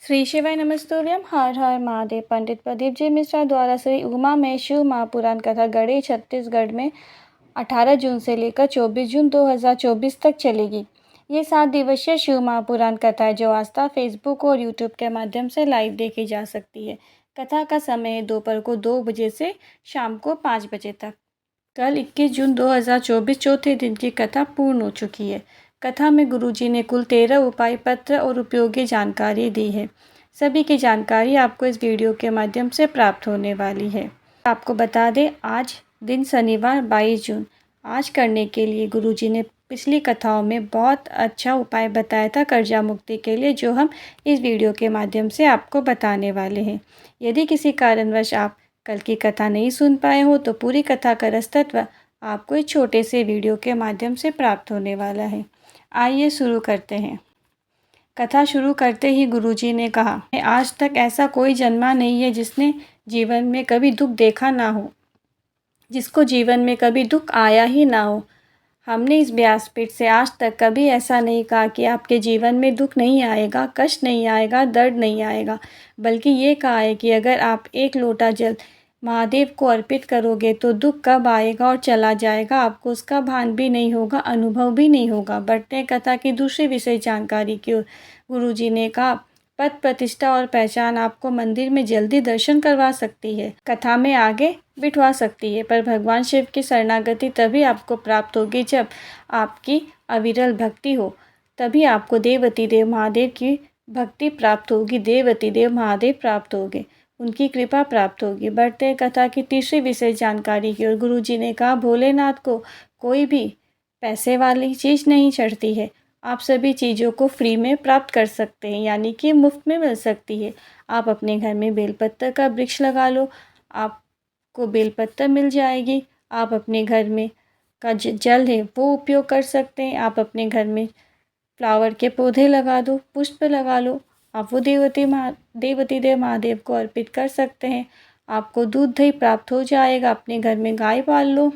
श्री शिवाय नमस्तुभ्यम। हर हर महादेव। पंडित प्रदीप जी मिश्रा द्वारा श्री उमा में शिव महापुराण कथा गढ़ी छत्तीसगढ़ में 18 जून से लेकर 24 जून 2024 तक चलेगी। ये 7 दिवसीय शिव महापुराण कथा है जो आस्था फेसबुक और यूट्यूब के माध्यम से लाइव देखी जा सकती है। कथा का समय है दोपहर को 2 बजे से शाम को 5 बजे तक। कल 21 जून 2024 चौथे दिन की कथा पूर्ण हो चुकी है। कथा में गुरुजी ने कुल 13 उपाय पत्र और उपयोगी जानकारी दी है। सभी की जानकारी आपको इस वीडियो के माध्यम से प्राप्त होने वाली है। आपको बता दें, आज दिन शनिवार 22 जून आज करने के लिए गुरुजी ने पिछली कथाओं में बहुत अच्छा उपाय बताया था कर्जा मुक्ति के लिए, जो हम इस वीडियो के माध्यम से आपको बताने वाले हैं। यदि किसी कारणवश आप कल की कथा नहीं सुन पाए हो तो पूरी कथा का रसतत्व आपको इस छोटे से वीडियो के माध्यम से प्राप्त होने वाला है। आइए शुरू करते हैं। कथा शुरू करते ही गुरुजी ने कहा, आज तक ऐसा कोई जन्मा नहीं है जिसने जीवन में कभी दुख देखा ना हो, जिसको जीवन में कभी दुख आया ही ना हो। हमने इस व्यासपीठ से आज तक कभी ऐसा नहीं कहा कि आपके जीवन में दुख नहीं आएगा, कष्ट नहीं आएगा, दर्द नहीं आएगा, बल्कि ये कहा है कि अगर आप एक लोटा जल महादेव को अर्पित करोगे तो दुख कब आएगा और चला जाएगा आपको उसका भान भी नहीं होगा, अनुभव भी नहीं होगा। बढ़ते कथा की दूसरी विशेष जानकारी की ओर। गुरुजी ने कहा, पद प्रतिष्ठा और पहचान आपको मंदिर में जल्दी दर्शन करवा सकती है, कथा में आगे बिठवा सकती है, पर भगवान शिव की शरणागति तभी आपको प्राप्त होगी जब आपकी अविरल भक्ति हो। तभी आपको देवती देव महादेव की भक्ति प्राप्त होगी, देवती देव महादेव प्राप्त होंगे, उनकी कृपा प्राप्त होगी। बढ़ते कथा की तीसरी विशेष जानकारी की ओर। गुरुजी ने कहा, भोलेनाथ को कोई भी पैसे वाली चीज़ नहीं चढ़ती है। आप सभी चीज़ों को फ्री में प्राप्त कर सकते हैं, यानी कि मुफ्त में मिल सकती है। आप अपने घर में बेलपत्र का वृक्ष लगा लो, आपको बेलपत्र मिल जाएगी। आप अपने घर में का जल है वो उपयोग कर सकते हैं। आप अपने घर में फ्लावर के पौधे लगा दो, पुष्प लगा लो, आप वो देवती देव महादेव को अर्पित कर सकते हैं। आपको दूध दही प्राप्त हो जाएगा। अपने घर में गाय पाल लो।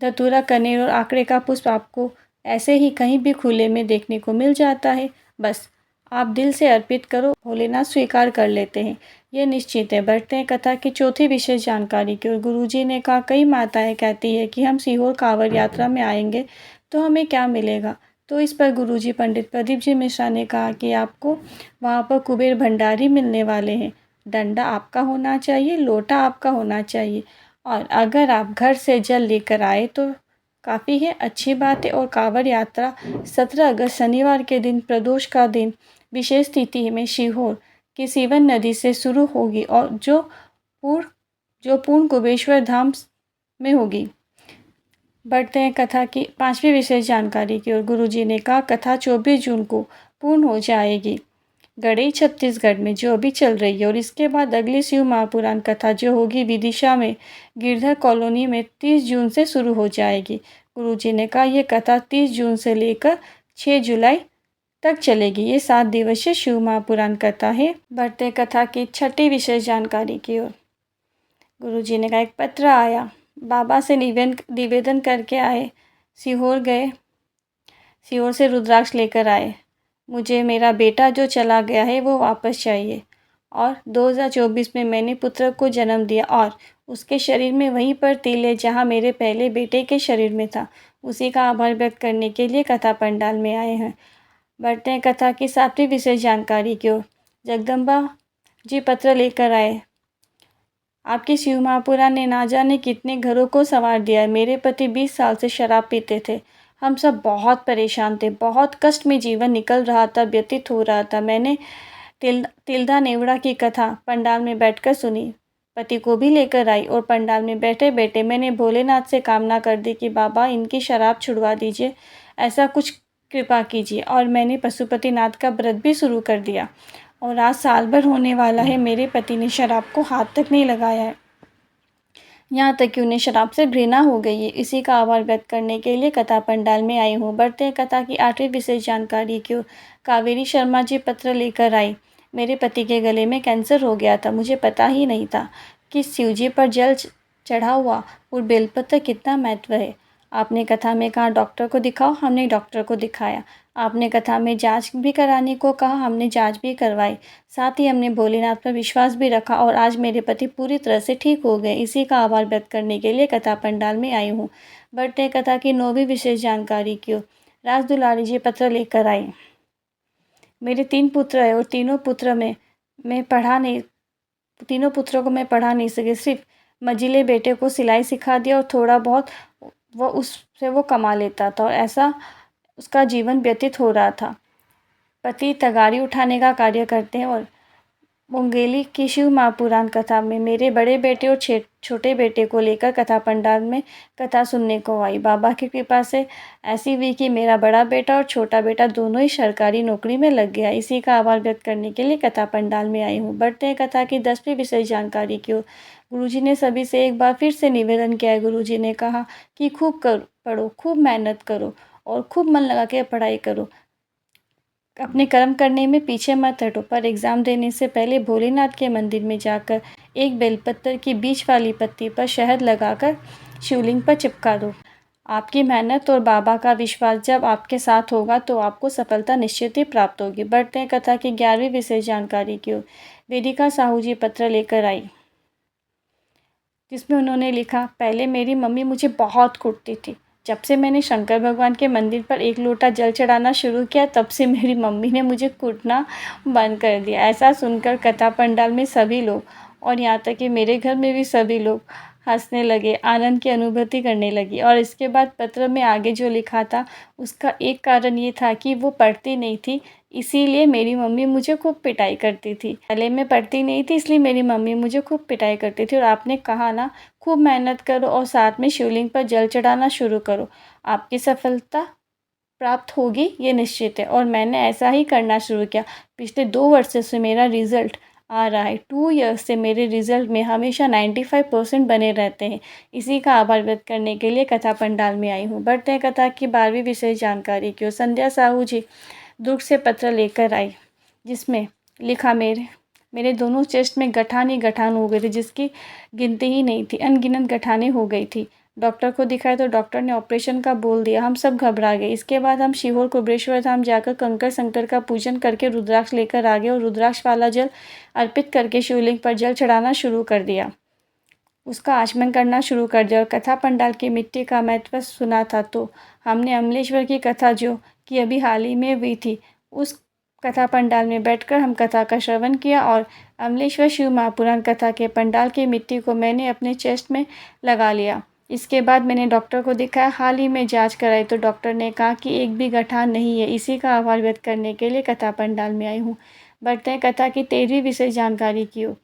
धतूरा, कनेर और आंकड़े का पुष्प आपको ऐसे ही कहीं भी खुले में देखने को मिल जाता है। बस आप दिल से अर्पित करो, भोलेनाथ स्वीकार कर लेते हैं, ये निश्चित है। बढ़ते हैं कथा की चौथी विशेष जानकारी की ओर। गुरुजी ने कहा, कई माताएं कहती है कि हम सीहोर कांवड़ यात्रा में आएंगे तो हमें क्या मिलेगा। तो इस पर गुरुजी पंडित प्रदीप जी मिश्रा ने कहा कि आपको वहाँ पर कुबेर भंडारी मिलने वाले हैं। डंडा आपका होना चाहिए, लोटा आपका होना चाहिए, और अगर आप घर से जल लेकर आए तो काफ़ी है, अच्छी बात है। और कांवड़ यात्रा 17 अगस्त शनिवार के दिन प्रदोष का दिन विशेष तिथि में सीहोर की सीवन नदी से शुरू होगी और जो पूर्ण कुबेश्वर धाम में होगी। बढ़ते हैं कथा की पांचवी विशेष जानकारी की ओर। गुरुजी ने कहा, कथा 24 जून को पूर्ण हो जाएगी गढ़ई छत्तीसगढ़ में, जो अभी चल रही है, और इसके बाद अगली शिव महापुराण कथा जो होगी विदिशा में गिरधर कॉलोनी में 30 जून से शुरू हो जाएगी। गुरुजी ने कहा, यह कथा 30 जून से लेकर 6 जुलाई तक चलेगी। ये 7 दिवसीय शिव महापुराण कथा है। बढ़ते कथा की छठी विशेष जानकारी की ओर। गुरुजी ने कहा, एक पत्र आया, बाबा से निवेदन करके आए, सीहोर गए, सीहोर से रुद्राक्ष लेकर आए, मुझे मेरा बेटा जो चला गया है वो वापस चाहिए। और 2024 में मैंने पुत्र को जन्म दिया और उसके शरीर में वहीं पर तिल है जहाँ मेरे पहले बेटे के शरीर में था। उसी का आभार व्यक्त करने के लिए कथा पंडाल में आए हैं। बढ़ते हैं कथा की सातवीं विशेष जानकारी की ओर। जगदम्बा जी पत्र लेकर आए, आपकी शिव महापुराण ने ना जाने कितने घरों को संवार दिया है। मेरे पति 20 साल से शराब पीते थे। हम सब बहुत परेशान थे, बहुत कष्ट में जीवन निकल रहा था, व्यतीत हो रहा था। मैंने तिल्दा नेवड़ा की कथा पंडाल में बैठकर सुनी, पति को भी लेकर आई और पंडाल में बैठे बैठे मैंने भोलेनाथ से कामना कर दी कि बाबा इनकी शराब छुड़वा दीजिए, ऐसा कुछ कृपा कीजिए। और मैंने पशुपतिनाथ का व्रत भी शुरू कर दिया और आज साल भर होने वाला है, मेरे पति ने शराब को हाथ तक नहीं लगाया है, यहाँ तक कि उन्हें शराब से घृणा हो गई है। इसी का आभार व्यक्त करने के लिए कथा पंडाल में आई हूँ। बढ़ते हैं कथा की आठवीं विशेष जानकारी की ओर। कावेरी शर्मा जी पत्र लेकर आई, मेरे पति के गले में कैंसर हो गया था, मुझे पता ही नहीं था कि शिवजी पर जल चढ़ा हुआ और बेलपत्र कितना महत्व है। आपने कथा में कहा डॉक्टर को दिखाओ, हमने डॉक्टर को दिखाया। आपने कथा में जांच भी कराने को कहा, हमने जांच भी करवाई। साथ ही हमने भोलेनाथ पर विश्वास भी रखा और आज मेरे पति पूरी तरह से ठीक हो गए। इसी का आभार व्यक्त करने के लिए कथा पंडाल में आई हूँ। बढ़ते हैं कथा की 9वीं विशेष जानकारी की ओर। राज दुलारी जी पत्र लेकर आई। मेरे 3 पुत्र हैं और तीनों पुत्रों को मैं पढ़ा नहीं सकी। सिर्फ मझिले बेटे को सिलाई सिखा दिया और थोड़ा बहुत वो कमा लेता था और ऐसा उसका जीवन व्यतीत हो रहा था। पति तगाड़ी उठाने का कार्य करते हैं और मुंगेली की शिव महापुराण कथा में मेरे बड़े बेटे और छोटे बेटे को लेकर कथा पंडाल में कथा सुनने को आई। बाबा की कृपा से ऐसी हुई कि मेरा बड़ा बेटा और छोटा बेटा दोनों ही सरकारी नौकरी में लग गया। इसी का आभार व्यक्त करने के लिए कथा पंडाल में आई हूँ। बढ़ते हैं कथा की 10वीं विशेष जानकारी की ओर। गुरुजी ने सभी से एक बार फिर से निवेदन किया है। गुरुजी ने कहा कि खूब पढ़ो, खूब मेहनत करो और खूब मन लगा के पढ़ाई करो। अपने कर्म करने में पीछे मत हटो, पर एग्ज़ाम देने से पहले भोलेनाथ के मंदिर में जाकर एक बेलपत्र की बीच वाली पत्ती पर शहद लगाकर शिवलिंग पर चिपका दो। आपकी मेहनत और बाबा का विश्वास जब आपके साथ होगा तो आपको सफलता निश्चित ही प्राप्त होगी। बढ़ते हैं कथा की 11वीं विशेष जानकारी की ओर। वेदिका साहू जी पत्र लेकर आई, जिसमें उन्होंने लिखा, पहले मेरी मम्मी मुझे बहुत कूटती थी। जब से मैंने शंकर भगवान के मंदिर पर एक लोटा जल चढ़ाना शुरू किया तब से मेरी मम्मी ने मुझे कूटना बंद कर दिया। ऐसा सुनकर कथा पंडाल में सभी लोग और यहाँ तक कि मेरे घर में भी सभी लोग हंसने लगे, आनंद की अनुभूति करने लगी। और इसके बाद पत्र में आगे जो लिखा था उसका एक कारण ये था कि वो पढ़ती नहीं थी, इसीलिए मेरी मम्मी मुझे खूब पिटाई करती थी। पहले मैं पढ़ती नहीं थी इसलिए मेरी मम्मी मुझे खूब पिटाई करती थी। और आपने कहा ना, खूब मेहनत करो और साथ में शिवलिंग पर जल चढ़ाना शुरू करो, आपकी सफलता प्राप्त होगी ये निश्चित है। और मैंने ऐसा ही करना शुरू किया। पिछले 2 वर्षों से मेरा रिज़ल्ट आ रहा है। 2 ईयर्स से मेरे रिज़ल्ट में हमेशा 95% बने रहते हैं। इसी का आभार व्यक्त करने के लिए कथा पंडाल में आई हूँ। बढ़ते हैं कथा की 12वीं विशेष जानकारी की ओर। संध्या साहू जी दुर्ग से पत्र लेकर आई, जिसमें लिखा, मेरे दोनों चेस्ट में गठान ही गठान हो गए थे, जिसकी गिनती ही नहीं थी। अनगिनत गठानें हो गई थी। डॉक्टर को दिखाया तो डॉक्टर ने ऑपरेशन का बोल दिया। हम सब घबरा गए। इसके बाद हम सीहोर कुबेरेश्वर धाम जाकर कंकर शंकर का पूजन करके रुद्राक्ष लेकर आ गए और रुद्राक्ष वाला जल अर्पित करके शिवलिंग पर जल चढ़ाना शुरू कर दिया, उसका आचमन करना शुरू कर दिया। और कथा पंडाल की मिट्टी का महत्व सुना था तो हमने अमलेश्वर की कथा जो कि अभी हाल ही में हुई थी, उस कथा पंडाल में बैठकर हम कथा का श्रवण किया। और अमलेश्वर शिव महापुराण कथा के पंडाल की मिट्टी को मैंने अपने चेस्ट में लगा लिया। इसके बाद मैंने डॉक्टर को दिखाया, हाल ही में जांच कराई तो डॉक्टर ने कहा कि एक भी गठान नहीं है। इसी का आभार व्यक्त करने के लिए कथा पंडाल में आई हूँ। बढ़ते हैं कथा की 13वीं विशेष जानकारी की ओर।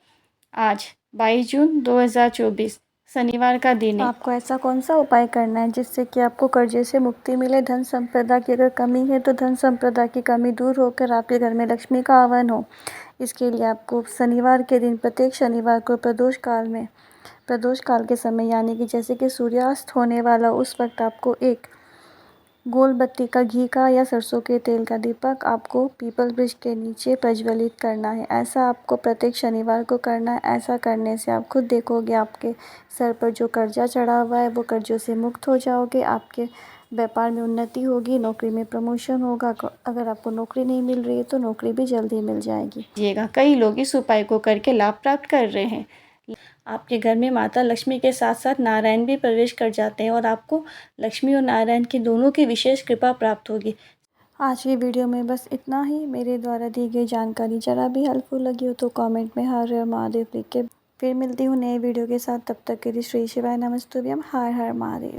आज 22 जून 2024 शनिवार का दिन है। आपको ऐसा कौन सा उपाय करना है जिससे कि आपको कर्जे से मुक्ति मिले, धन संपदा की अगर कमी है तो धन संपदा की कमी दूर होकर आपके घर में लक्ष्मी का आगमन हो। इसके लिए आपको शनिवार के दिन प्रत्येक शनिवार को प्रदोष काल के समय यानी कि जैसे कि सूर्यास्त होने वाला उस वक्त आपको एक गोल बत्ती का घी का या सरसों के तेल का दीपक आपको पीपल वृक्ष के नीचे प्रज्वलित करना है। ऐसा आपको प्रत्येक शनिवार को करना है। ऐसा करने से आप खुद देखोगे आपके सर पर जो कर्जा चढ़ा हुआ है वो कर्जों से मुक्त हो जाओगे, आपके व्यापार में उन्नति होगी, नौकरी में प्रमोशन होगा। अगर आपको नौकरी नहीं मिल रही है तो नौकरी भी जल्दी मिल जाएगी। कई लोग इस उपाय को करके लाभ प्राप्त कर रहे हैं। आपके घर में माता लक्ष्मी के साथ साथ नारायण भी प्रवेश कर जाते हैं और आपको लक्ष्मी और नारायण की दोनों की विशेष कृपा प्राप्त होगी। आज की वीडियो में बस इतना ही। मेरे द्वारा दी गई जानकारी जरा भी हेल्पफुल लगी हो तो कमेंट में हर हर महादेव लिख के फिर मिलती हूँ नए वीडियो के साथ। तब तक के लिए श्री शिवाय नमस्तुभ्यम। हर हर महादेव।